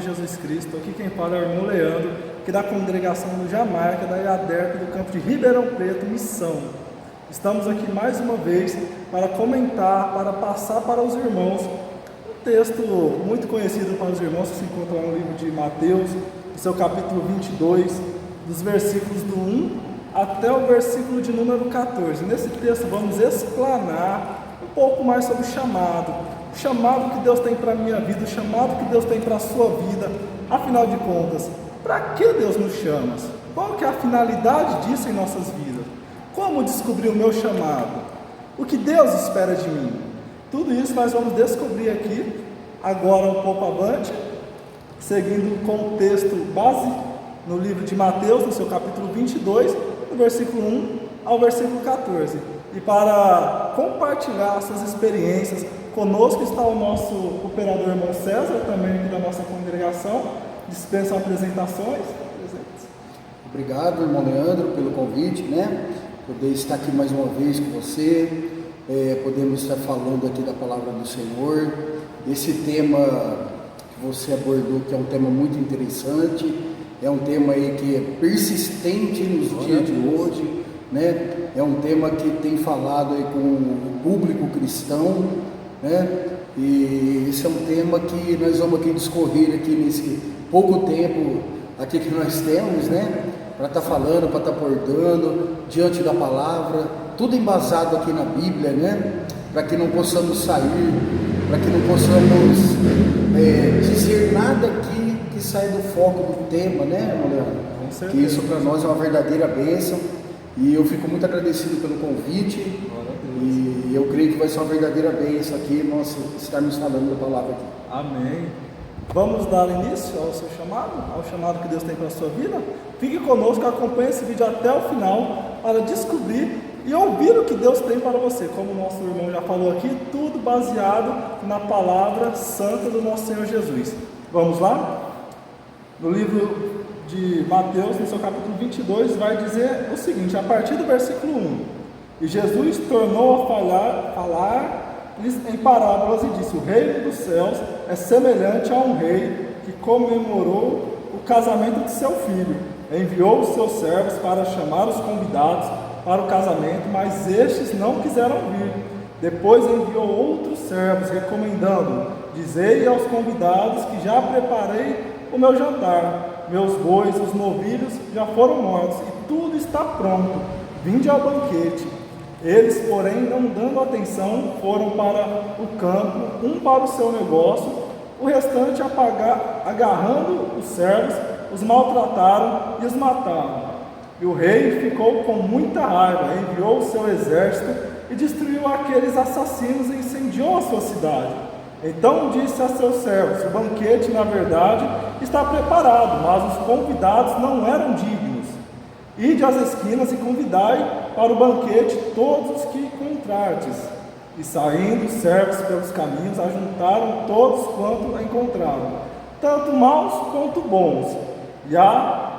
Jesus Cristo. Aqui quem fala é o irmão Leandro, que da congregação do Jamaica, da IADERP, do campo de Ribeirão Preto, Missão. Estamos aqui mais uma vez para comentar, para passar para os irmãos um texto muito conhecido para os irmãos, que se encontra no livro de Mateus, no seu capítulo 22, dos versículos do 1 até o versículo de número 14. Nesse texto vamos explanar um pouco mais sobre o chamado que Deus tem para a minha vida, o chamado que Deus tem para a sua vida. Afinal de contas, para que Deus nos chama? Qual que é a finalidade disso em nossas vidas? Como descobrir o meu chamado? O que Deus espera de mim? Tudo isso nós vamos descobrir aqui, agora um pouco avante, seguindo com o texto base no livro de Mateus, no seu capítulo 22, do versículo 1 ao versículo 14. E para compartilhar suas experiências, conosco está o nosso operador irmão César, também aqui da nossa congregação. Dispensa apresentações. Obrigado, irmão Leandro, pelo convite, poder estar aqui mais uma vez com você, podemos estar falando aqui da palavra do Senhor. Esse tema que você abordou, que é um tema muito interessante, é um tema aí que é persistente nos dias de hoje, é um tema que tem falado aí com o público cristão, e esse é um tema que nós vamos aqui discorrer aqui nesse pouco tempo aqui que nós temos, para estar falando, para estar abordando diante da palavra, tudo embasado aqui na Bíblia, para que não possamos sair, para que não possamos dizer nada aqui que saia do foco do tema, irmão Leandro? Que isso para nós é uma verdadeira bênção, e eu fico muito agradecido pelo convite, e eu creio que vai ser uma verdadeira bênção aqui nós estarmos falando da palavra aqui. Amém. Vamos dar início ao seu chamado, ao chamado que Deus tem para a sua vida? Fique conosco, acompanhe esse vídeo até o final para descobrir e ouvir o que Deus tem para você. Como o nosso irmão já falou aqui, tudo baseado na palavra santa do nosso Senhor Jesus. Vamos lá? No livro de Mateus, no seu capítulo 22, vai dizer o seguinte, a partir do versículo 1. E Jesus tornou a falar em parábolas e disse: o reino dos céus é semelhante a um rei que comemorou o casamento de seu filho. Enviou os seus servos para chamar os convidados para o casamento, mas estes não quiseram vir. Depois enviou outros servos, recomendando: dizei aos convidados que já preparei o meu jantar. Meus bois, os novilhos, já foram mortos e tudo está pronto. Vinde ao banquete. Eles, porém, não dando atenção, foram para o campo, um para o seu negócio, o restante agarrando os servos, os maltrataram e os mataram. E o rei ficou com muita raiva, enviou o seu exército e destruiu aqueles assassinos e incendiou a sua cidade. Então disse a seus servos: o banquete, na verdade, está preparado, mas os convidados não eram dignos. Ide às esquinas e convidai para o banquete todos os que encontrardes. E saindo os servos pelos caminhos, ajuntaram todos quanto encontraram, tanto maus quanto bons. E a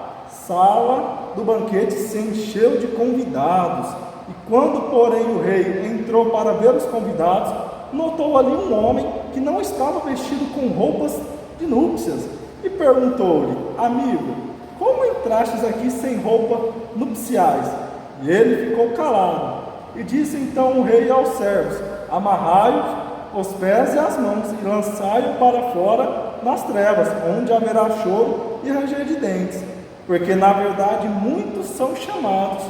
sala do banquete se encheu de convidados. E quando, porém, o rei entrou para ver os convidados, notou ali um homem que não estava vestido com roupas de núpcias, e perguntou-lhe: amigo, como entrastes aqui sem roupa nupciais? E ele ficou calado. E disse então o rei aos servos: amarrai-os os pés e as mãos, e lançai-o para fora nas trevas, onde haverá choro e ranger de dentes. Porque na verdade muitos são chamados,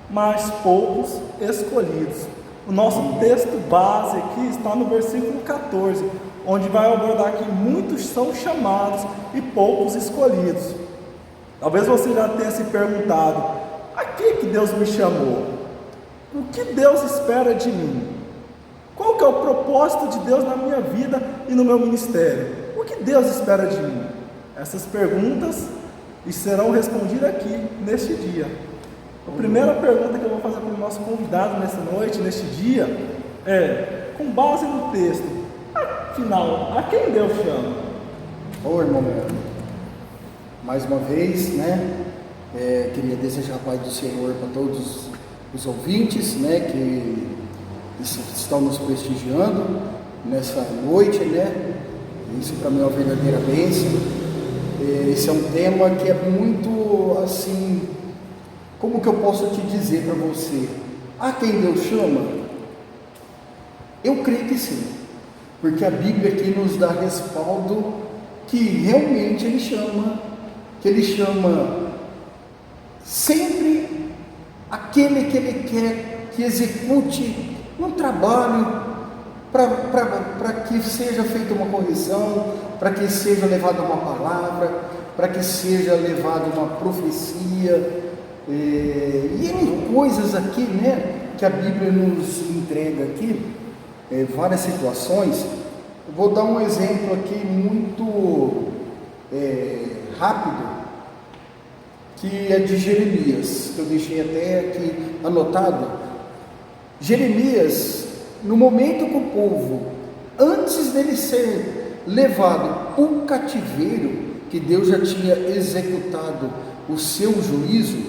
mas poucos escolhidos. O nosso texto base aqui está no versículo 14, onde vai abordar que muitos são chamados e poucos escolhidos. Talvez você já tenha se perguntado: a que Deus me chamou? O que Deus espera de mim? Qual que é o propósito de Deus na minha vida e no meu ministério? O que Deus espera de mim? Essas perguntas serão respondidas aqui, neste dia. A primeira pergunta que eu vou fazer para o nosso convidado nessa noite, neste dia, é, com base no texto, afinal, a quem Deus chama? Ô irmão, mais uma vez, queria desejar a paz do Senhor para todos os ouvintes, que estão nos prestigiando nessa noite, Isso para mim é uma verdadeira bênção. Esse é um tema que é muito assim, como que eu posso te dizer para você? A quem Deus chama? Eu creio que sim, porque a Bíblia aqui nos dá respaldo que realmente Ele chama, que Ele chama sempre aquele que Ele quer que execute um trabalho para que seja feita uma correção, para que seja levada uma palavra, para que seja levada uma profecia, e N coisas aqui, né, que a Bíblia nos entrega aqui, várias situações. Eu vou dar um exemplo aqui muito rápido, que é de Jeremias, que eu deixei até aqui anotado. Jeremias, no momento que o povo, antes dele ser levado para o cativeiro, que Deus já tinha executado o seu juízo,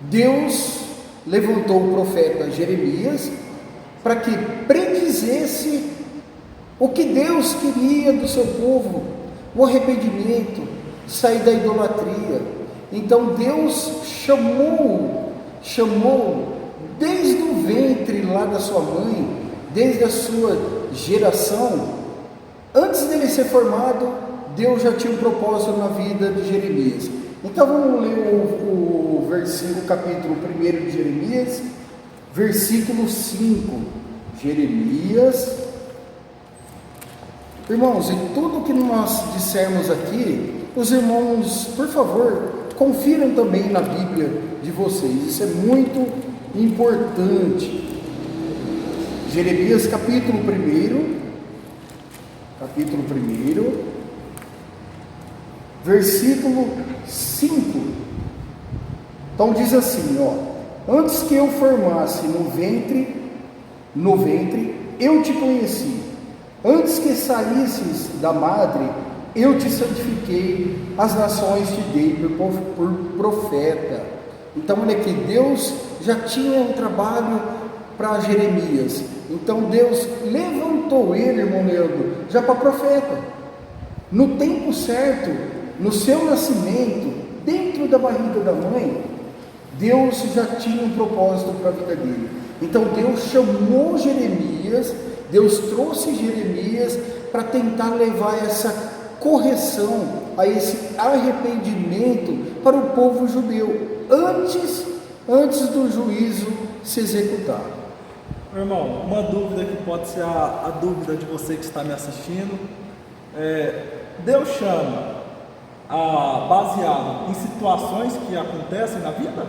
Deus levantou o profeta Jeremias para que predizesse o que Deus queria do seu povo, o arrependimento, sair da idolatria. Então Deus chamou desde o ventre lá da sua mãe, desde a sua geração, antes dele ser formado, Deus já tinha um propósito na vida de Jeremias. Então vamos ler o versículo, capítulo 1 de Jeremias, versículo 5. Jeremias, irmãos, e tudo que nós dissermos aqui, os irmãos, por favor, confiram também na Bíblia de vocês, isso é muito importante. Jeremias capítulo 1, versículo 5. Então diz assim, antes que eu formasse no ventre eu te conheci, antes que saísses da madre, eu te santifiquei, as nações te dei por profeta. Então olha aqui, Deus já tinha um trabalho para Jeremias. Então Deus levantou ele, irmão Leandro, já para profeta. No tempo certo, no seu nascimento, dentro da barriga da mãe, Deus já tinha um propósito para a vida dele. Então Deus chamou Jeremias, Deus trouxe Jeremias para tentar levar essa correção, a esse arrependimento para o povo judeu, antes do juízo se executar. Meu irmão, uma dúvida que pode ser a dúvida de você que está me assistindo, Deus chama baseado em situações que acontecem na vida?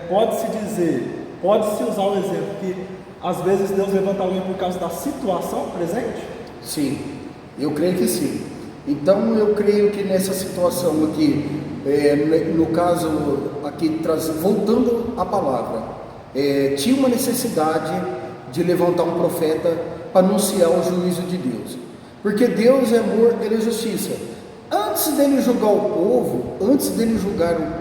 Pode-se dizer, pode-se usar o exemplo que às vezes Deus levanta alguém por causa da situação presente? Sim, eu creio que sim. Então eu creio que nessa situação aqui, no caso aqui, voltando à palavra, tinha uma necessidade de levantar um profeta para anunciar o juízo de Deus, porque Deus é amor, Ele é justiça. Antes dele julgar o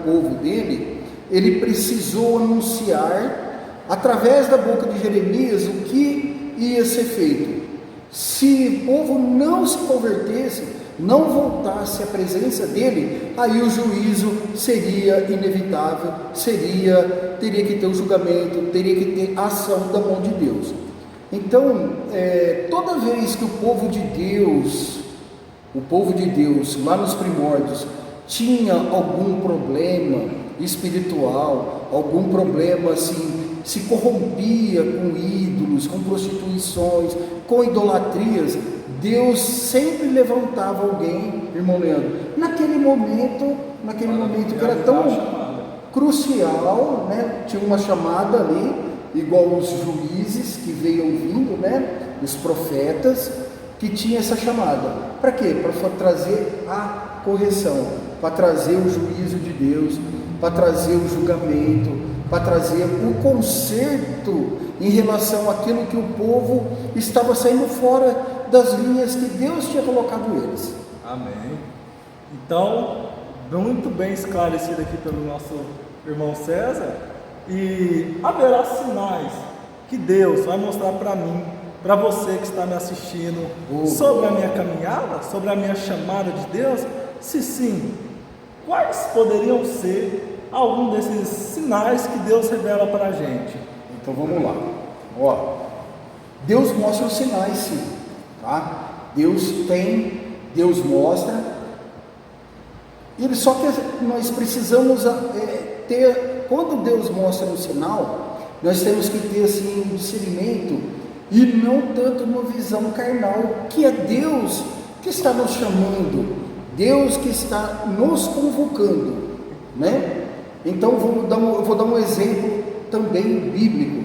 povo dele, ele precisou anunciar através da boca de Jeremias o que ia ser feito. Se o povo não se convertesse, não voltasse à presença dele, aí o juízo seria inevitável, teria que ter o julgamento, teria que ter a ação da mão de Deus. Então, toda vez que o povo de Deus, lá nos primórdios, tinha algum problema espiritual, algum problema assim, se corrompia com ídolos, com prostituições, com idolatrias, Deus sempre levantava alguém, irmão Leandro, naquele momento que era tão crucial, né? Tinha uma chamada ali, igual os juízes que veio vindo, né? Os profetas, que tinha essa chamada. Para quê? Para trazer a correção, para trazer o juízo de Deus, para trazer o julgamento, para trazer o conserto em relação àquilo que o povo estava saindo fora das linhas que Deus tinha colocado eles. Amém. Então, muito bem esclarecido aqui pelo nosso irmão César, e haverá sinais que Deus vai mostrar para mim, para você que está me assistindo, sobre a minha caminhada, sobre a minha chamada de Deus, Se sim, quais poderiam ser algum desses sinais que Deus revela para a gente? Então vamos lá. Ó, Deus mostra os sinais, sim, tá? Deus mostra. Só que nós precisamos ter, quando Deus mostra um sinal, nós temos que ter assim um discernimento e não tanto uma visão carnal, que é Deus que está nos chamando, Deus que está nos convocando, né? Então eu vou dar um exemplo também bíblico.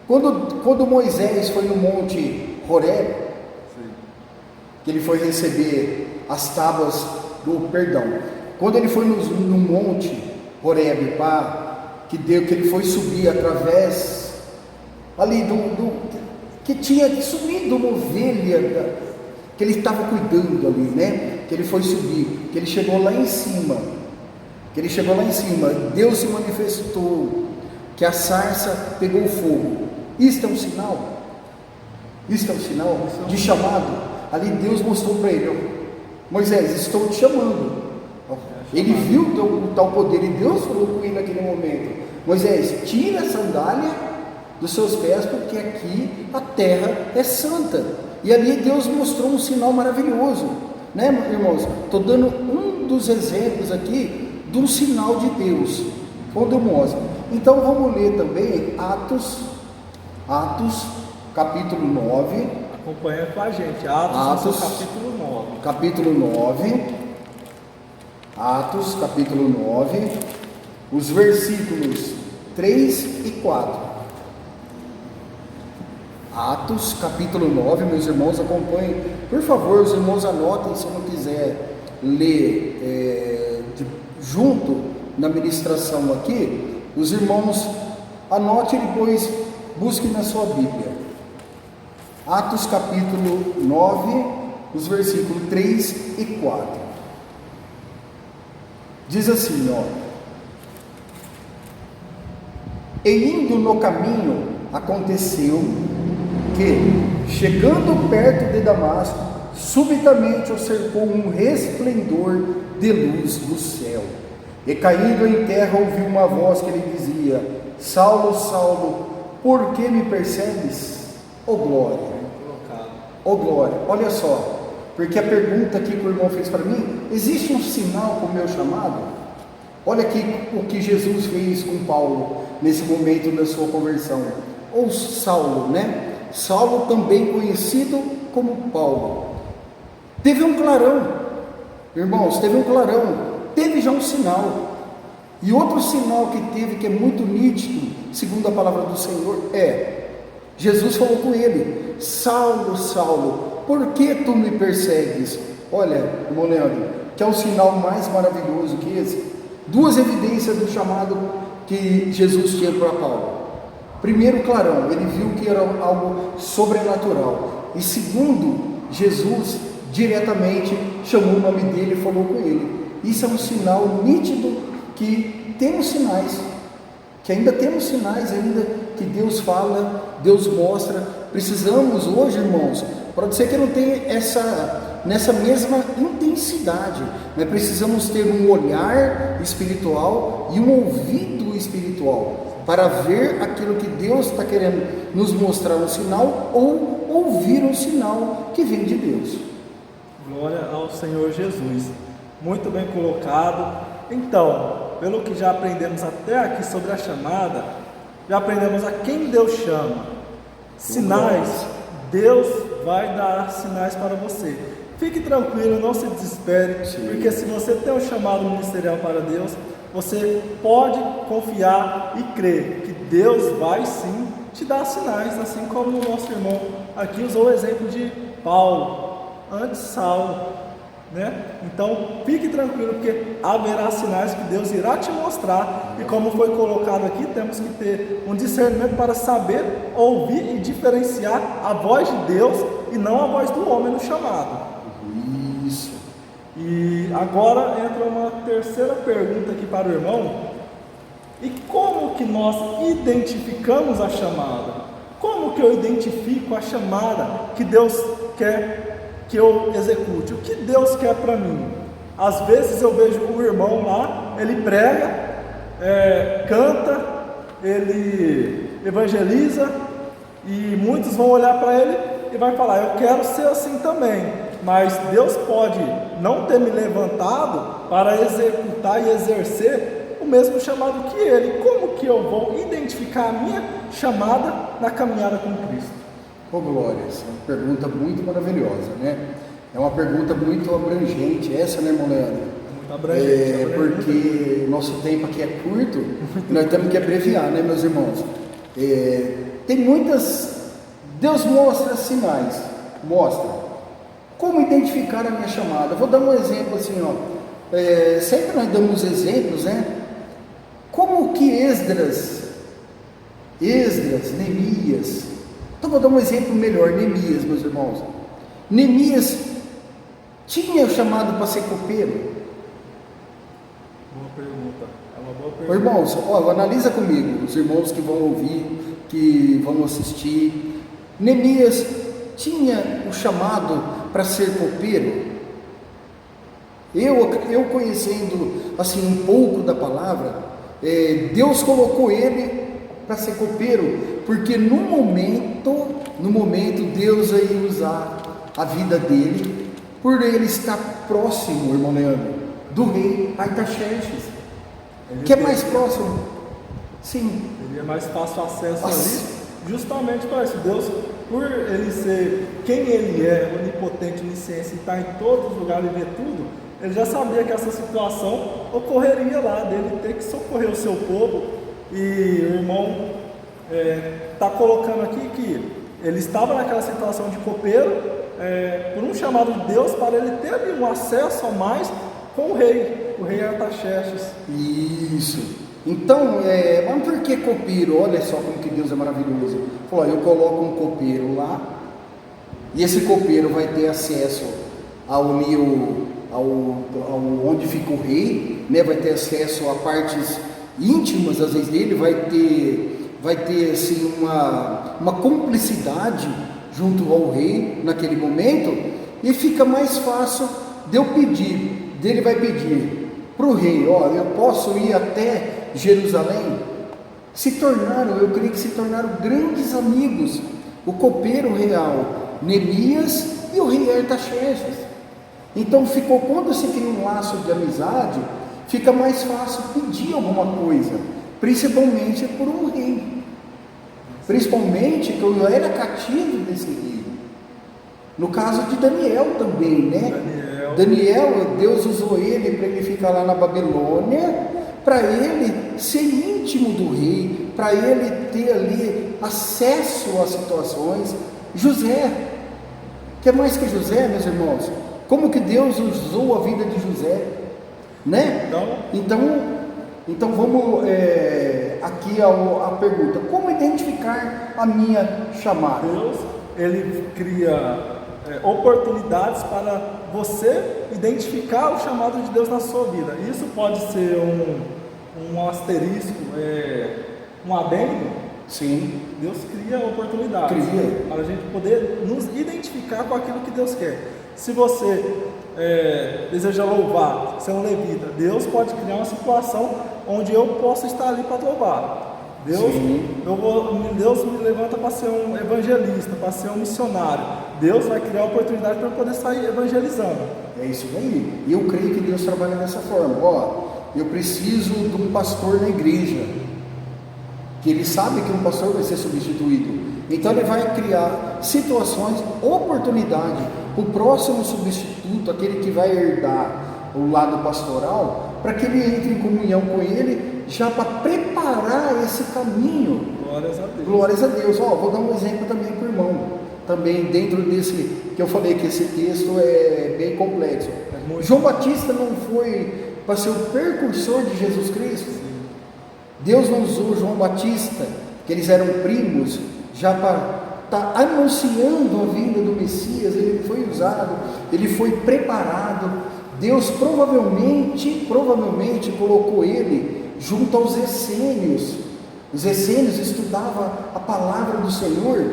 Quando Moisés foi no Monte Horebe, que ele foi receber as tábuas quando ele foi no Monte Horebe, que ele foi subir através ali que tinha que subir de uma ovelha que ele estava cuidando ali, né? Que ele foi subir, que ele chegou lá em cima, Deus se manifestou, que a sarça pegou fogo. Isto é um sinal de chamado. Ali Deus mostrou para ele: Moisés, estou te chamando. Ele viu o tal poder e Deus falou com ele naquele momento: Moisés, tira a sandália dos seus pés, porque aqui a terra é santa. E ali Deus mostrou um sinal maravilhoso, né, irmãos? Estou dando um dos exemplos aqui de um sinal de Deus, quando mostra. Então vamos ler também Atos capítulo 9. Acompanha com a gente, Atos capítulo 9. Atos capítulo 9, os versículos 3 e 4. Atos capítulo 9, meus irmãos, acompanhem, por favor, os irmãos anotem, se não quiser ler junto na ministração aqui, os irmãos anotem e depois busquem na sua Bíblia. Atos capítulo 9, os versículos 3 e 4. Diz assim, e indo no caminho, aconteceu que, chegando perto de Damasco, subitamente o cercou um resplendor de luz do céu, e caindo em terra ouviu uma voz que lhe dizia: Saulo, Saulo, por que me persegues? Ó glória, olha só, porque a pergunta aqui que o irmão fez para mim: existe um sinal para o meu chamado? Olha aqui o que Jesus fez com Paulo nesse momento da sua conversão, ou Saulo, né? Saulo, também conhecido como Paulo, teve um clarão, irmãos, teve já um sinal. E outro sinal que teve, que é muito nítido, segundo a palavra do Senhor, Jesus falou com ele: Saulo, Saulo, por que tu me persegues? Olha, irmão Leandro, que é um sinal mais maravilhoso que esse. Duas evidências do chamado que Jesus tinha para Paulo. Primeiro, clarão, ele viu que era algo sobrenatural. E segundo, Jesus diretamente chamou o nome dele e falou com ele. Isso é um sinal nítido que temos sinais, que ainda temos sinais ainda que Deus fala, Deus mostra. Precisamos hoje, irmãos, pode ser que não tenha nessa mesma intensidade, mas precisamos ter um olhar espiritual e um ouvido espiritual para ver aquilo que Deus está querendo nos mostrar, um sinal, ou ouvir um sinal que vem de Deus. Glória ao Senhor Jesus, muito bem colocado. Então, pelo que já aprendemos até aqui sobre a chamada, já aprendemos a quem Deus chama. Sinais, Deus vai dar sinais para você. Fique tranquilo, não se desespere, porque se você tem um chamado ministerial para Deus, você pode confiar e crer que Deus vai sim te dar sinais, assim como o nosso irmão aqui usou o exemplo de Paulo, antes Saulo, né? Então fique tranquilo, porque haverá sinais que Deus irá te mostrar, e como foi colocado aqui, temos que ter um discernimento para saber ouvir e diferenciar a voz de Deus e não a voz do homem no chamado. Isso. E agora entra uma terceira pergunta aqui para o irmão: e como que nós identificamos a chamada? Como que eu identifico a chamada que Deus quer que eu execute? O que Deus quer para mim? Às vezes eu vejo o irmão lá, ele prega, canta, ele evangeliza, e muitos vão olhar para ele e vai falar: eu quero ser assim também. Mas Deus pode não ter me levantado para executar e exercer o mesmo chamado que ele. Como que eu vou identificar a minha chamada na caminhada com Cristo? Ô glória, essa é uma pergunta muito maravilhosa, né? É uma pergunta muito abrangente essa, né, irmão Leandro? Muito abrangente. Porque o nosso tempo aqui é curto, nós temos que abreviar, né, meus irmãos? Tem muitas... Deus mostra sinais, mostra. Como identificar a minha chamada? Vou dar um exemplo assim, ó. Sempre nós damos exemplos, né? Como que Esdras, Neemias... Então vou dar um exemplo melhor, Neemias, meus irmãos. Neemias tinha chamado para ser copeiro? Boa pergunta, é uma boa pergunta. Irmãos, ó, analisa comigo, os irmãos que vão ouvir, que vão assistir. Neemias tinha o chamado para ser copeiro? Eu conhecendo assim um pouco da palavra, Deus colocou ele para ser copeiro, porque no momento Deus ia usar a vida dele, por ele estar próximo, irmão Leandro, do rei Artaxerxes, que é mais próximo. Sim. Ele é mais fácil acesso ali, justamente para isso. Deus, por ele ser quem ele é, onipotente, onisciente, e estar em todos os lugares e ver tudo, ele já sabia que essa situação ocorreria lá, dele ter que socorrer o seu povo. E o irmão está colocando aqui que ele estava naquela situação de copeiro, por um chamado de Deus, para ele ter ali um acesso a mais com o rei Artaxerxes. Isso. Então, mas por que copeiro? Olha só como que Deus é maravilhoso. Falou: eu coloco um copeiro lá, e esse copeiro vai ter acesso onde fica o rei, né? Vai ter acesso a partes íntimas, às vezes, dele, vai ter assim, uma cumplicidade junto ao rei naquele momento, e fica mais fácil de eu pedir, dele vai pedir para o rei: ó, eu posso ir até Jerusalém? Eu creio que se tornaram grandes amigos, o copeiro real Neemias e o rei Artaxerxes. Então quando se cria um laço de amizade, fica mais fácil pedir alguma coisa, principalmente por um rei, principalmente que eu era cativo desse rei. No caso de Daniel também, né? Daniel, Deus usou ele para ele ficar lá na Babilônia, para ele ser íntimo do rei, para ele ter ali acesso às situações. José, que é mais que José, meus irmãos? Como que Deus usou a vida de José, né? Então vamos aqui a pergunta: como identificar a minha chamada? Deus, ele cria oportunidades para você identificar o chamado de Deus na sua vida. Isso pode ser um asterisco, um adendo. Sim. Deus cria oportunidades para a gente poder nos identificar com aquilo que Deus quer. Se você deseja louvar, ser um levita, Deus pode criar uma situação onde eu posso estar ali para louvar. Deus me levanta para ser um evangelista, para ser um missionário. Deus vai criar oportunidade para eu poder sair evangelizando. É isso aí. E eu creio que Deus trabalha dessa forma. Ó, eu preciso de um pastor na igreja, que ele sabe que um pastor vai ser substituído. Então ele vai criar situações, oportunidade, o próximo substituto, aquele que vai herdar o lado pastoral, para que ele entre em comunhão com ele, já para preparar esse caminho. Glórias a Deus. Glórias a Deus. Ó, vou dar um exemplo também para o irmão, também dentro desse, que eu falei que esse texto é bem complexo. João Batista não foi para ser o precursor de Jesus Cristo? Sim. Deus não usou João Batista, que eles eram primos, já para estar anunciando a vinda do Messias. Ele foi usado, ele foi preparado. Deus provavelmente colocou ele junto aos essênios. Os essênios estudavam a palavra do Senhor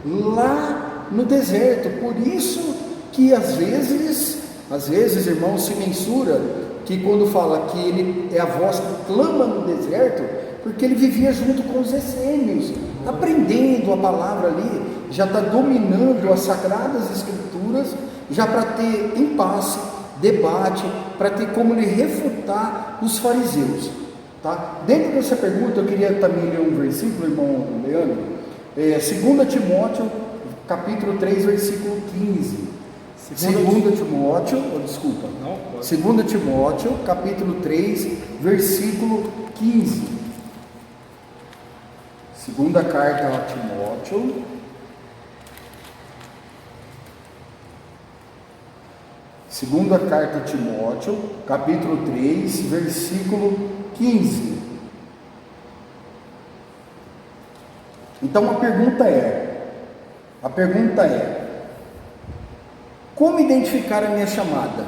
lá no deserto. Por isso que às vezes às vezes, irmãos, se mensura que quando fala que ele é a voz que clama no deserto, porque ele vivia junto com os essênios, aprendendo a palavra ali, já está dominando as sagradas escrituras, já para ter impasse, debate, para ter como ele refutar os fariseus, tá? Dentro dessa pergunta eu queria também ler um versículo, irmão Leandro, 2 Timóteo, capítulo 3, versículo 15. 2 Timóteo, capítulo 3, versículo 15. Segunda carta a Timóteo, segunda carta a Timóteo, capítulo 3, versículo 15. Então a pergunta é, como identificar a minha chamada?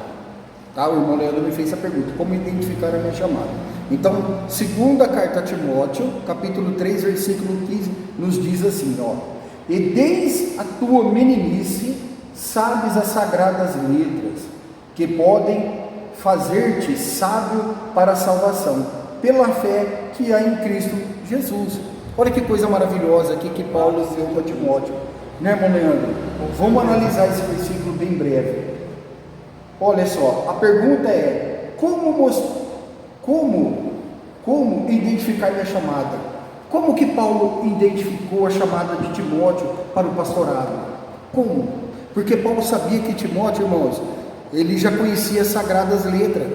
Tá? O irmão Leandro me fez essa pergunta, como identificar a minha chamada? Então, segunda carta a Timóteo, capítulo 3, versículo 15, nos diz assim, ó: e desde a tua meninice sabes as sagradas letras, que podem fazer-te sábio para a salvação, pela fé que há em Cristo Jesus. Olha que coisa maravilhosa aqui que Paulo deu para Timóteo, né, irmão Leandro? Vamos analisar esse versículo bem breve. Olha só, a pergunta é: como identificar minha chamada? Como que Paulo identificou a chamada de Timóteo para o pastorado? Como? Porque Paulo sabia que Timóteo, irmãos, ele já conhecia as sagradas letras,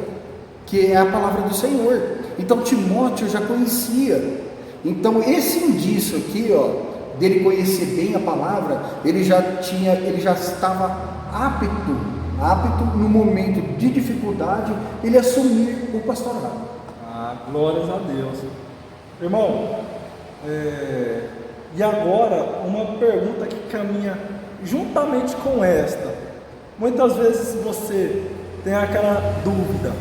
que é a palavra do Senhor. Então Timóteo já conhecia. Então esse indício aqui, ó, dele conhecer bem a palavra, ele já estava apto no momento de dificuldade, ele assumir o pastorado. Glórias a Deus. Irmão, e agora uma pergunta que caminha juntamente com esta. Muitas vezes você tem aquela dúvida,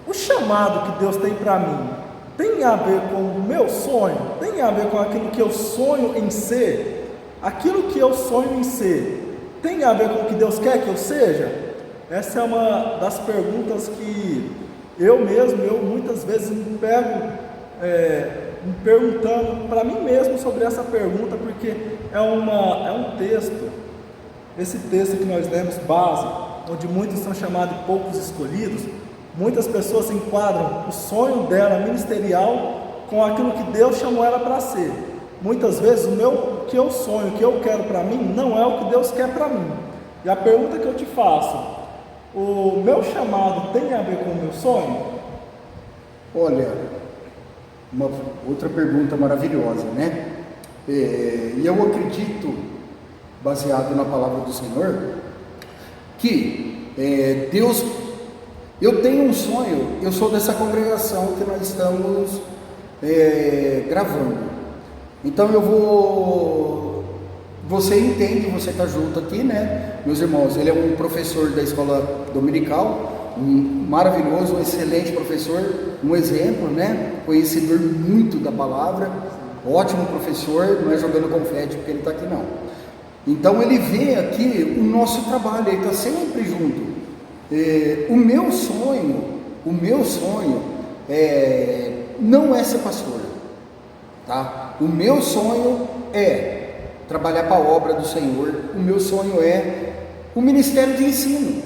o chamado que Deus tem para mim tem a ver com o meu sonho? Tem a ver com aquilo que eu sonho em ser? Aquilo que eu sonho em ser tem a ver com o que Deus quer que eu seja? Essa é uma das perguntas que eu muitas vezes me pego me perguntando para mim mesmo sobre essa pergunta, porque é um texto, esse texto que nós lemos, base, onde muitos são chamados de poucos escolhidos. Muitas pessoas enquadram o sonho dela ministerial com aquilo que Deus chamou ela para ser. Muitas vezes o que eu sonho, o que eu quero para mim, não é o que Deus quer para mim. E a pergunta que eu te faço: o meu chamado tem a ver com o meu sonho? Olha, uma outra pergunta maravilhosa, né? E eu acredito, baseado na palavra do Senhor, que Deus... Eu tenho um sonho, eu sou dessa congregação que nós estamos gravando. Então você entende, você está junto aqui, né? Meus irmãos, ele é um professor da escola dominical, maravilhoso, um excelente professor, um exemplo, né? Conhecedor muito da palavra, ótimo professor, não é jogando confete porque ele está aqui não. Então ele vê aqui o nosso trabalho, ele está sempre junto. O meu sonho não é ser pastor, tá? O meu sonho é trabalhar para a obra do Senhor. O meu sonho é o ministério de ensino.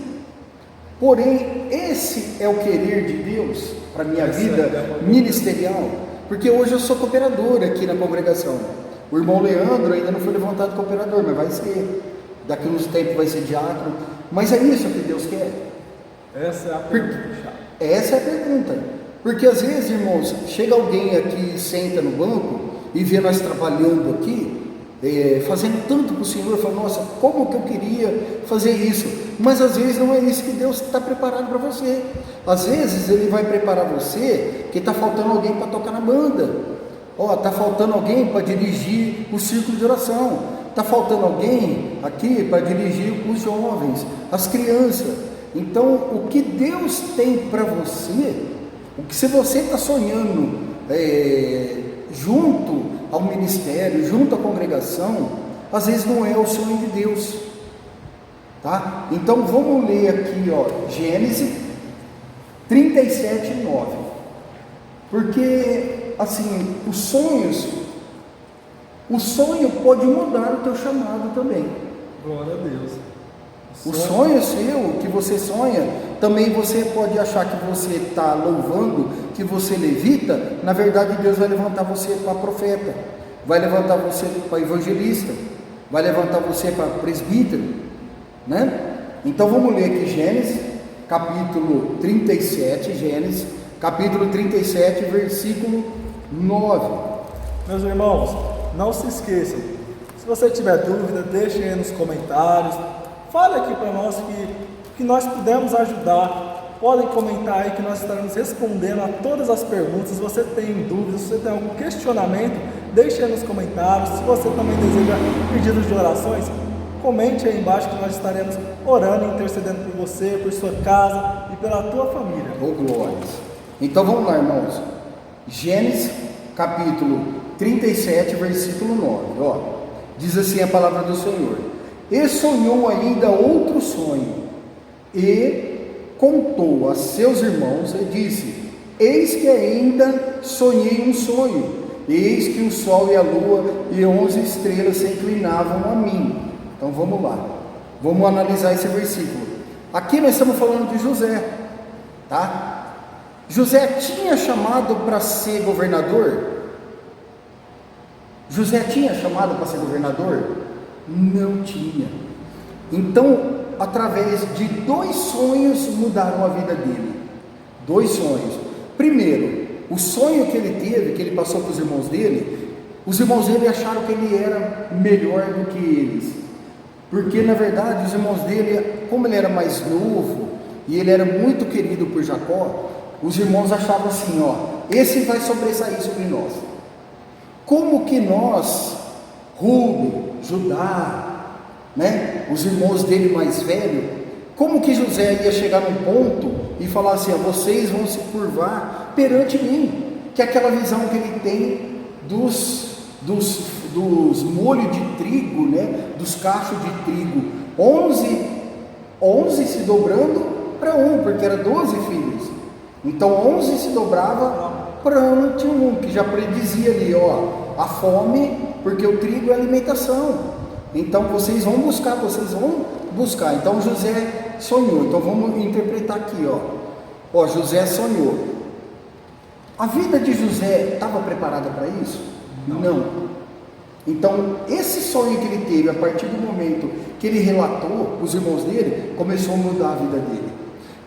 Porém, esse é o querer de Deus para a minha vida ministerial, porque hoje eu sou cooperador aqui na congregação. O irmão Leandro ainda não foi levantado cooperador, mas vai ser. Daqui uns tempos vai ser diácono. Mas é isso que Deus quer. Essa é a pergunta. Essa é a pergunta. Porque às vezes, irmãos, chega alguém aqui, senta no banco e vê nós trabalhando aqui, fazendo tanto para o Senhor, fala: nossa, como que eu queria fazer isso? Mas às vezes não é isso que Deus está preparando para você. Às vezes Ele vai preparar você, que está faltando alguém para tocar na banda, está faltando alguém para dirigir o círculo de oração, está faltando alguém aqui para dirigir os jovens, as crianças. Então, o que Deus tem para você, o que se você está sonhando junto ao ministério, junto à congregação, às vezes não é o sonho de Deus, tá? Então vamos ler aqui, ó, Gênesis 37, 9. Porque, assim, o sonho pode mudar o teu chamado também. Glória a Deus. O sonho seu, que você sonha, também você pode achar que você está louvando, que você levita. Na verdade, Deus vai levantar você para profeta, vai levantar você para evangelista, vai levantar você para presbítero, né? Então vamos ler aqui Gênesis, capítulo 37, Gênesis, capítulo 37, versículo 9. Meus irmãos, não se esqueçam, se você tiver dúvida, deixe aí nos comentários, fale aqui para nós que nós pudemos ajudar, podem comentar aí que nós estaremos respondendo a todas as perguntas. Se você tem dúvidas, se você tem algum questionamento, deixe aí nos comentários. Se você também deseja pedidos de orações, comente aí embaixo que nós estaremos orando e intercedendo por você, por sua casa e pela tua família. Oh, glórias! Então vamos lá, irmãos. Gênesis, capítulo 37, versículo 9. Ó, diz assim a palavra do Senhor: E sonhou ainda outro sonho, e contou a seus irmãos e disse: Eis que ainda sonhei um sonho, eis que o sol e a lua e 11 estrelas se inclinavam a mim. Então vamos lá, vamos analisar esse versículo. Aqui nós estamos falando de José, tá? José tinha chamado para ser governador? José tinha chamado para ser governador? Não tinha. Então, através de 2 sonhos mudaram a vida dele. 2 sonhos. Primeiro, o sonho que ele teve, que ele passou para os irmãos dele, os irmãos dele acharam que ele era melhor do que eles. Porque na verdade os irmãos dele, como ele era mais novo e ele era muito querido por Jacó, os irmãos achavam assim, ó, esse vai sobressair sobre nós. Como que nós, Rubem, Judá, né, os irmãos dele mais velhos, como que José ia chegar num ponto e falar assim, ó, vocês vão se curvar perante mim, que é aquela visão que ele tem dos molhos de trigo, né, dos cachos de trigo, 11 se dobrando para um, porque era 12 filhos, então 11 se dobrava para um, que já predizia ali, ó, a fome, porque o trigo é alimentação, então vocês vão buscar, então José sonhou, então vamos interpretar aqui, ó, José sonhou, a vida de José estava preparada para isso? Não. Então, esse sonho que ele teve, a partir do momento que ele relatou para os irmãos dele, começou a mudar a vida dele.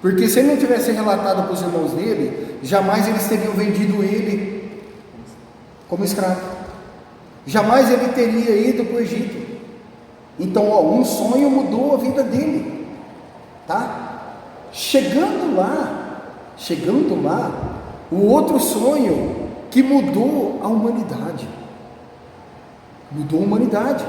Porque se ele não tivesse relatado para os irmãos dele, jamais eles teriam vendido ele como escravo. Jamais ele teria ido para o Egito. Então, ó, um sonho mudou a vida dele. Tá? Chegando lá, o outro sonho que mudou a humanidade. Mudou a humanidade.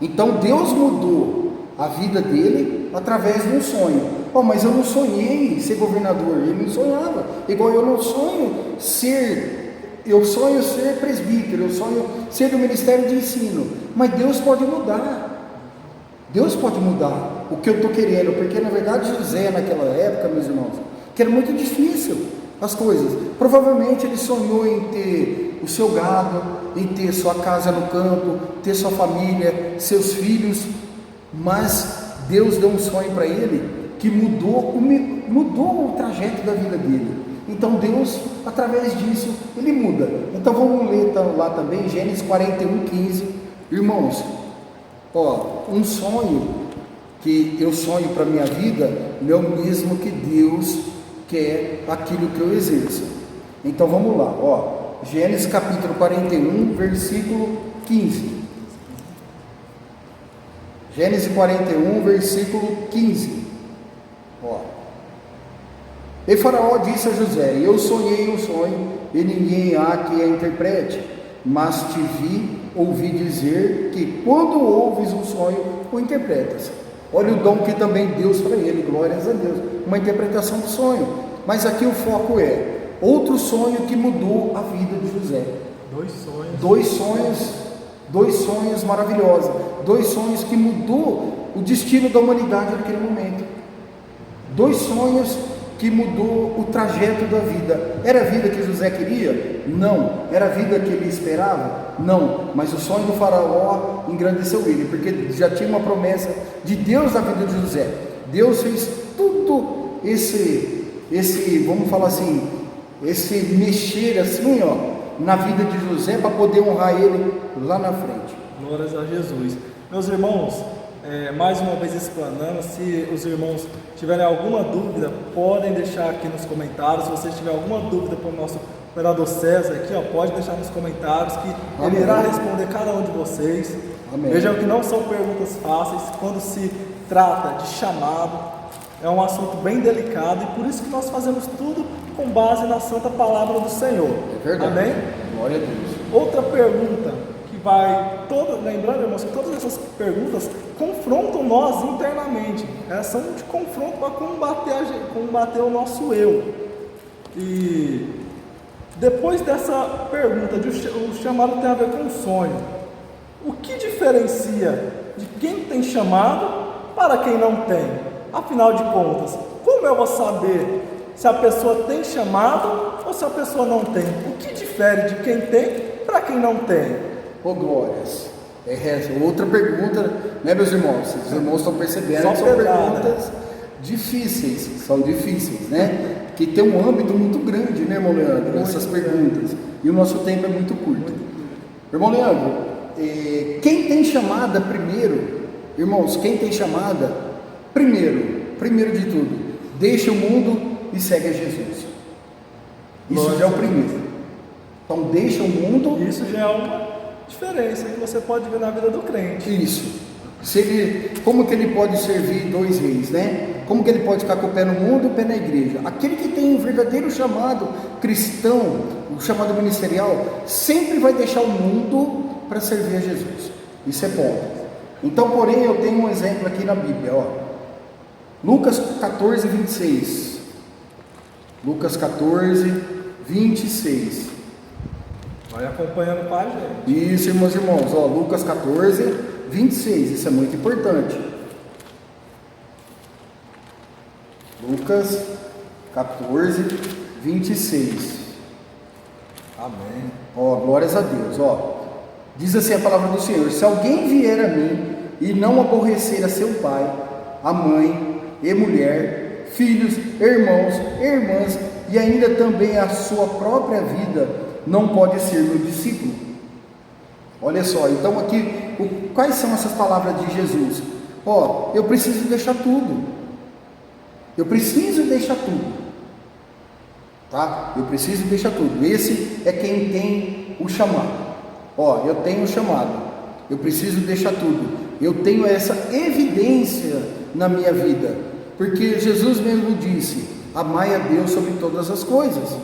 Então Deus mudou a vida dele através de um sonho. Mas eu não sonhei ser governador. Ele não sonhava. Igual eu não sonho ser. Eu sonho ser presbítero. Eu sonho ser do ministério de ensino. Mas Deus pode mudar. Deus pode mudar o que eu estou querendo. Porque na verdade José naquela época, meus irmãos, que era muito difícil as coisas. Provavelmente ele sonhou em ter o seu gado, em ter sua casa no campo, ter sua família, seus filhos, mas Deus deu um sonho para ele que mudou o trajeto da vida dele. Então Deus, através disso, ele muda. Então vamos ler lá também Gênesis 41:15. Irmãos, um sonho que eu sonho para a minha vida não é o mesmo que Deus quer aquilo que eu exerço. Então vamos lá, Gênesis capítulo 41, versículo 15. Gênesis 41, versículo 15. E Faraó disse a José: Eu sonhei um sonho, e ninguém há que a interprete, mas ouvi dizer que quando ouves um sonho, o interpretas. Olha o dom que também Deus para ele, glórias a Deus, uma interpretação do sonho. Mas aqui o foco é outro sonho que mudou a vida de José. 2 sonhos. 2 sonhos Dois sonhos maravilhosos, dois sonhos que mudou o destino da humanidade naquele momento. Dois sonhos que mudou o trajeto da vida. Era a vida que José queria? Não. Era a vida que ele esperava? Não. Mas o sonho do faraó engrandeceu ele, porque já tinha uma promessa de Deus na vida de José. Deus fez tudo esse vamos falar assim, esse mexer assim, ó, na vida de José, para poder honrar ele lá na frente. Glórias a Jesus. Meus irmãos, mais uma vez explanando, se os irmãos tiverem alguma dúvida, podem deixar aqui nos comentários. Se vocês tiverem alguma dúvida para o nosso operador César aqui, ó, pode deixar nos comentários, que ele irá responder cada um de vocês. Amém. Vejam que não são perguntas fáceis. Quando se trata de chamado, é um assunto bem delicado, e por isso que nós fazemos tudo com base na santa palavra do Senhor. É verdade. Amém? Glória a Deus. Outra pergunta que vai, lembrando, irmãos, que todas essas perguntas confrontam nós internamente. Elas são de confronto para combater o nosso eu. E depois dessa pergunta, o chamado tem a ver com o sonho. O que diferencia de quem tem chamado para quem não tem? Afinal de contas, como eu vou saber se a pessoa tem chamado ou se a pessoa não tem? O que difere de quem tem para quem não tem? Ô glórias, outra pergunta, né, meus irmãos? Os irmãos estão percebendo que são perguntas difíceis, são difíceis, né? Que tem um âmbito muito grande, né, irmão Leandro? Essas perguntas, e o nosso tempo é muito curto. Irmão Leandro, quem tem chamada primeiro, irmãos, quem tem chamada primeiro de tudo, deixa o mundo e segue a Jesus. Isso já é o primeiro. Então deixa o mundo. Isso já é uma diferença que você pode ver na vida do crente. Isso. Como que ele pode servir dois reis, né? Como que ele pode ficar com o pé no mundo e o pé na igreja? Aquele que tem um verdadeiro chamado cristão, o chamado ministerial, sempre vai deixar o mundo para servir a Jesus. Isso é ponto. Então, porém, eu tenho um exemplo aqui na Bíblia, ó. Lucas 14, 26. Lucas 14, 26. Vai acompanhando com a gente. Isso, irmãos e irmãos, ó, Lucas 14, 26. Isso é muito importante. Lucas 14, 26. Amém. Ó, glórias a Deus, ó. Diz assim a palavra do Senhor: se alguém vier a mim e não aborrecer a seu pai, a mãe e mulher, filhos, irmãos, irmãs, e ainda também a sua própria vida, não pode ser meu discípulo. Olha só, então aqui, quais são essas palavras de Jesus? Ó, eu preciso deixar tudo. Eu preciso deixar tudo. Tá? Eu preciso deixar tudo. Esse é quem tem o chamado. Ó, eu tenho o chamado. Eu preciso deixar tudo. Eu tenho essa evidência na minha vida, porque Jesus mesmo disse: amai a Deus sobre todas as coisas.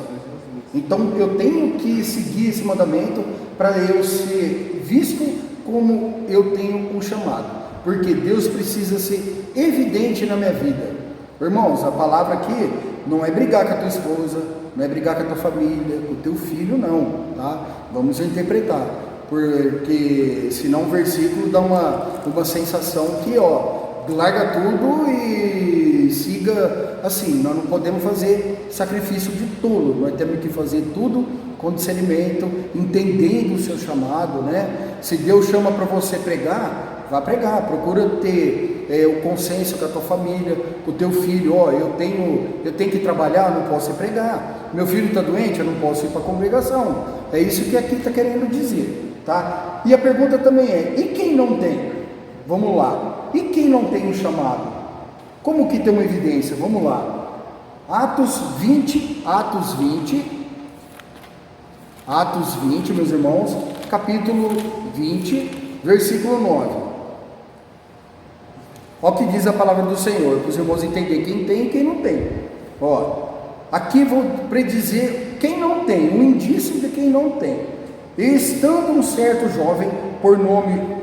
Então eu tenho que seguir esse mandamento para eu ser visto como eu tenho um chamado, porque Deus precisa ser evidente na minha vida. Irmãos, a palavra aqui não é brigar com a tua esposa, não é brigar com a tua família, com o teu filho, não, tá? Vamos interpretar, porque senão o versículo dá uma sensação que, ó, larga tudo e siga assim. Nós não podemos fazer sacrifício de tolo, nós temos que fazer tudo com discernimento, entendendo o seu chamado, né? Se Deus chama para você pregar, vá pregar, procura ter o consenso com a tua família, com o teu filho. Ó, eu tenho que trabalhar, não posso ir pregar, meu filho está doente, eu não posso ir para a congregação. É isso que aqui está querendo dizer, tá? E a pergunta também é: e quem não tem? Vamos lá. E quem não tem um chamado? Como que tem uma evidência? Vamos lá. Atos 20, meus irmãos, capítulo 20, versículo 9. Olha o que diz a palavra do Senhor, para os irmãos entenderem quem tem e quem não tem. Ó, aqui vou predizer quem não tem, um indício de quem não tem. E estando um certo jovem, por nome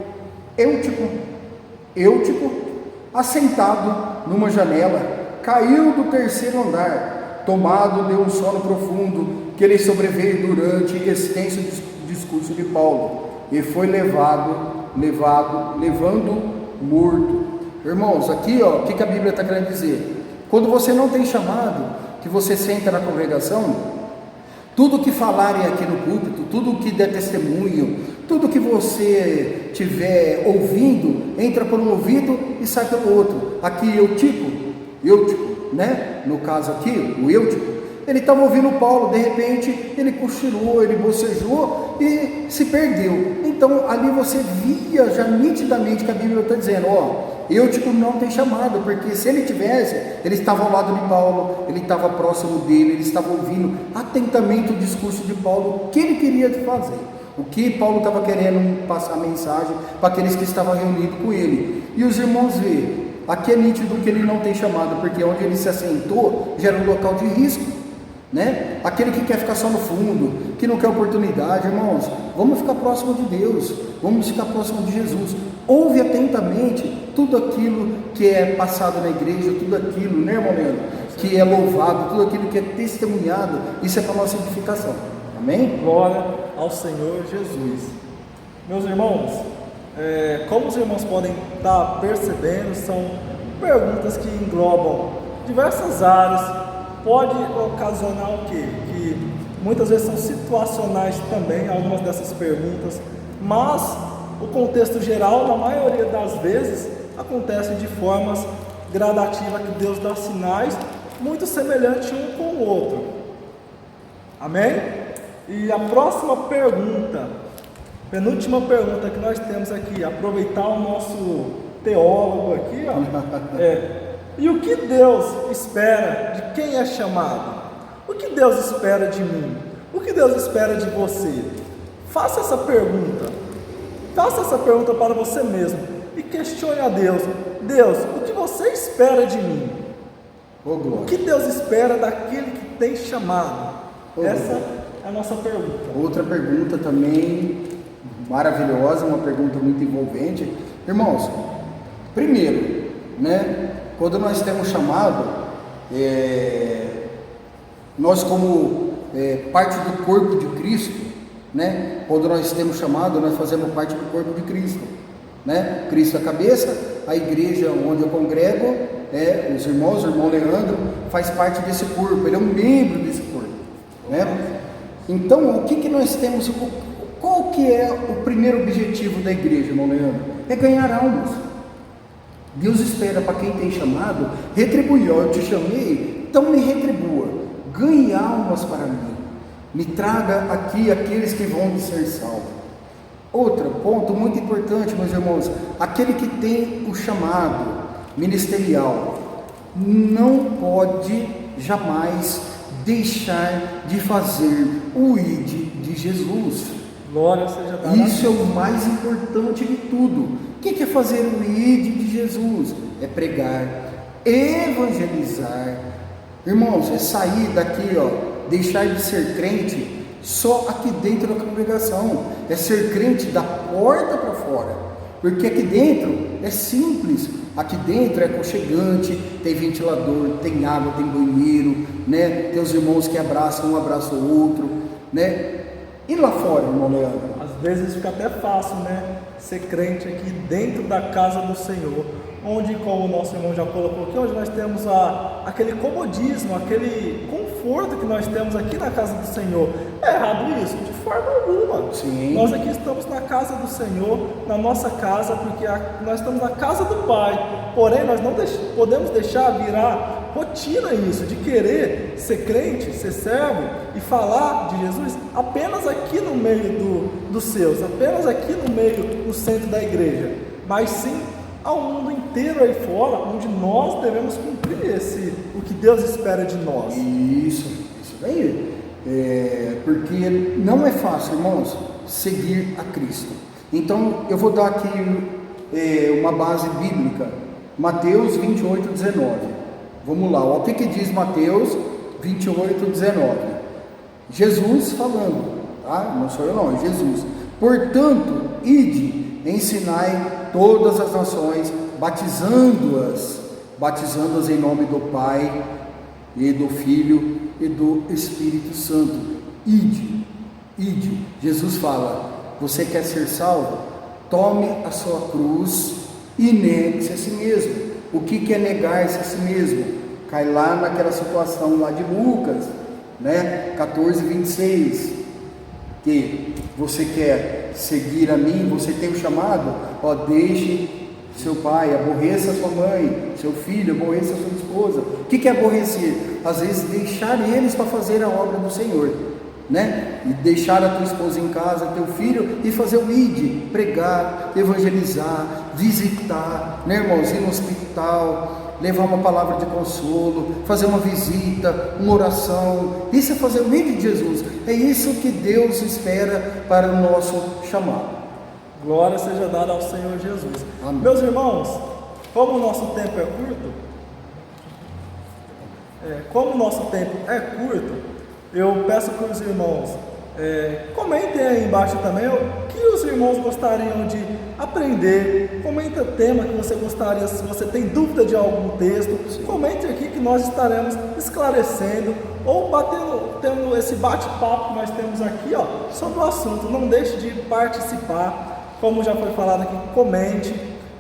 Eutico, assentado numa janela, caiu do terceiro andar, tomado de um sono profundo que lhe sobreveio durante extenso discurso de Paulo. e foi levando morto. Irmãos, aqui ó, o que a Bíblia está querendo dizer? Quando você não tem chamado, que você senta na congregação, tudo que falarem aqui no púlpito, tudo que der testemunho, tudo que você estiver ouvindo, entra por um ouvido e sai pelo outro. Aqui Eutico, né? No caso aqui, o Eutico, ele estava ouvindo Paulo, de repente ele cochilou, ele bocejou e se perdeu. Então ali você via já nitidamente que a Bíblia está dizendo, ó, Eutico não tem chamado, porque se ele tivesse, ele estava ao lado de Paulo, ele estava próximo dele, ele estava ouvindo atentamente o discurso de Paulo, o que ele queria fazer, o que Paulo estava querendo passar a mensagem para aqueles que estavam reunidos com ele. E os irmãos vê, aqui é nítido que ele não tem chamado, porque onde ele se assentou já era um local de risco, né? Aquele que quer ficar só no fundo, que não quer oportunidade, irmãos, vamos ficar próximo de Deus, vamos ficar próximo de Jesus. Ouve atentamente tudo aquilo que é passado na igreja, tudo aquilo, né, irmão Leandro, que é louvado, tudo aquilo que é testemunhado, isso é para a nossa edificação, amém? Glória ao Senhor Jesus. Meus irmãos, como os irmãos podem estar percebendo, são perguntas que englobam diversas áreas. Pode ocasionar o quê? Que muitas vezes são situacionais também, algumas dessas perguntas, mas o contexto geral, na maioria das vezes, acontece de formas gradativas, que Deus dá sinais muito semelhantes um com o outro. Amém? E a próxima pergunta, penúltima pergunta que nós temos aqui, aproveitar o nosso teólogo aqui, ó, e o que Deus espera de quem é chamado? O que Deus espera de mim? O que Deus espera de você? Faça essa pergunta. Faça essa pergunta para você mesmo e questione a Deus. Deus, o que você espera de mim? O que Deus espera daquele que tem chamado? Essa é a nossa pergunta. Outra pergunta também maravilhosa, uma pergunta muito envolvente. Irmãos, primeiro, né? Quando nós temos chamado, nós como parte do corpo de Cristo, né? Quando nós temos chamado, nós fazemos parte do corpo de Cristo, né? Cristo é a cabeça, a igreja onde eu congrego, os irmãos, o irmão Leandro faz parte desse corpo, ele é um membro desse corpo, né? Então, o que nós temos, qual que é o primeiro objetivo da igreja, irmão Leandro? É ganhar almas. Deus espera para quem tem chamado, retribuir. Eu te chamei, então me retribua, ganhe almas para mim, me traga aqui aqueles que vão ser salvos. Outro ponto muito importante, meus irmãos, aquele que tem o chamado ministerial, não pode jamais deixar de fazer o ID de Jesus. Glória seja dada. Isso é o mais importante de tudo. O que é fazer o ID de Jesus? É pregar, evangelizar. Irmãos, é sair daqui, ó, deixar de ser crente só aqui dentro da congregação. É ser crente da porta para fora. Porque aqui dentro é simples. Aqui dentro é aconchegante, tem ventilador, tem água, tem banheiro, né? Tem os irmãos que abraçam, um abraça o outro, né? E lá fora, irmão Leandro? Às vezes fica até fácil, né? Ser crente aqui dentro da casa do Senhor, onde, como o nosso irmão já colocou aqui, onde nós temos aquele comodismo, aquele conforto que nós temos aqui na casa do Senhor. É errado isso? De forma alguma. Sim. Nós aqui estamos na casa do Senhor, na nossa casa, porque nós estamos na casa do Pai. Porém, nós não podemos deixar virar rotina isso, de querer ser crente, ser servo e falar de Jesus apenas aqui no meio dos seus, apenas aqui no meio, no centro da igreja, mas sim ao mundo inteiro aí fora, onde nós devemos cumprir o que Deus espera de nós. Isso daí. Porque não é fácil, irmãos, seguir a Cristo. Então eu vou dar aqui uma base bíblica, Mateus 28, 19. Vamos lá, o que diz Mateus 28, 19? Jesus falando, tá? Não sou eu não, é Jesus. Portanto, ide, ensinai todas as nações, batizando-as em nome do Pai e do Filho e do Espírito Santo. Ide. Jesus fala, Você quer ser salvo? Tome a sua cruz e negue-se a si mesmo. O que é negar-se a si mesmo? Cai lá naquela situação lá de Lucas, né? 14:26, que você quer seguir a mim, você tem o chamado, ó, deixe seu pai, aborreça sua mãe, seu filho, aborreça sua esposa. O que é aborrecer? Às vezes deixar eles para fazer a obra do Senhor, né? E deixar a tua esposa em casa, teu filho, e fazer o ID, pregar, evangelizar, visitar, né, irmãos, ir no hospital, levar uma palavra de consolo, fazer uma visita, uma oração. Isso é fazer o ID de Jesus. É isso que Deus espera para o nosso chamado. Glória seja dada ao Senhor Jesus. Amém. Meus irmãos, como o nosso tempo é curto, eu peço que os irmãos comentem aí embaixo também o que os irmãos gostariam de aprender. Comenta tema que você gostaria, se você tem dúvida de algum texto, comente aqui que nós estaremos esclarecendo ou tendo esse bate-papo que nós temos aqui, ó, sobre o assunto. Não deixe de participar. Como já foi falado aqui, comente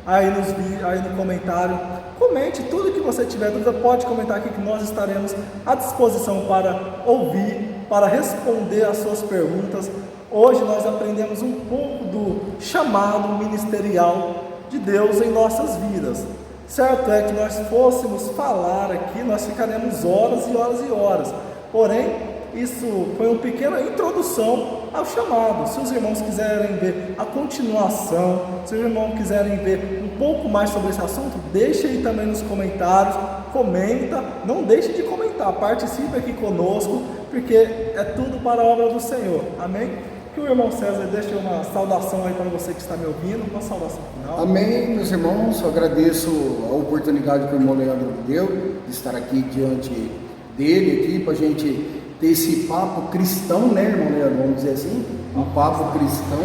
aí no comentário, comente tudo que você tiver dúvida, pode comentar aqui que nós estaremos à disposição para ouvir, para responder às suas perguntas. Hoje nós aprendemos um pouco do chamado ministerial de Deus em nossas vidas. Certo é que nós fôssemos falar aqui, nós ficaremos horas e horas e horas, porém isso foi uma pequena introdução ao chamado. Se os irmãos quiserem ver a continuação, se os irmãos quiserem ver um pouco mais sobre esse assunto, deixe aí também nos comentários, comenta, não deixe de comentar, participe aqui conosco, porque é tudo para a obra do Senhor, amém? Que o irmão César deixe uma saudação aí para você que está me ouvindo, uma saudação final. Amém, meus irmãos, eu agradeço a oportunidade que o irmão Leandro me deu, de estar aqui diante dele, aqui para a gente ter esse papo cristão, né, irmão Leandro, vamos dizer assim, um papo cristão,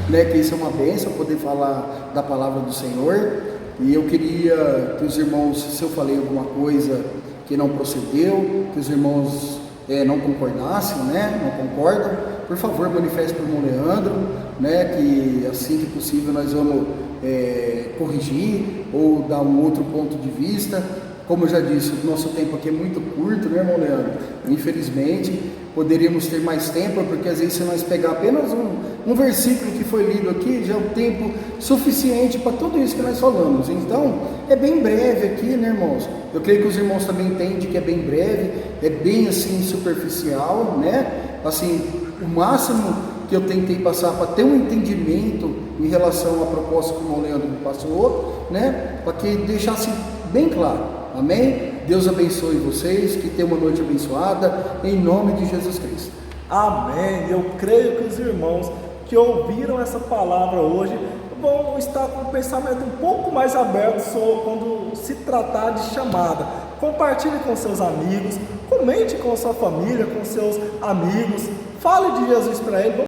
né, que isso é uma bênção, poder falar da palavra do Senhor. E eu queria que os irmãos, se eu falei alguma coisa que não procedeu, que os irmãos não concordassem, né, não concordam, por favor, manifeste para o irmão Leandro, né, que assim que possível nós vamos corrigir ou dar um outro ponto de vista. Como eu já disse, o nosso tempo aqui é muito curto, né, irmão Leandro? Infelizmente, poderíamos ter mais tempo, porque às vezes se nós pegar apenas um versículo que foi lido aqui, já é um tempo suficiente para tudo isso que nós falamos. Então, é bem breve aqui, né, irmãos? Eu creio que os irmãos também entendem que é bem breve, é bem assim superficial, né? Assim, o máximo que eu tentei passar para ter um entendimento em relação à proposta que o irmão Leandro me passou, né? Para que deixasse bem claro. Amém? Deus abençoe vocês, que tenham uma noite abençoada, em nome de Jesus Cristo. Amém. Eu creio que os irmãos que ouviram essa palavra hoje vão estar com o pensamento um pouco mais aberto quando se tratar de chamada. Compartilhe com seus amigos, comente com a sua família, com seus amigos, fale de Jesus para eles.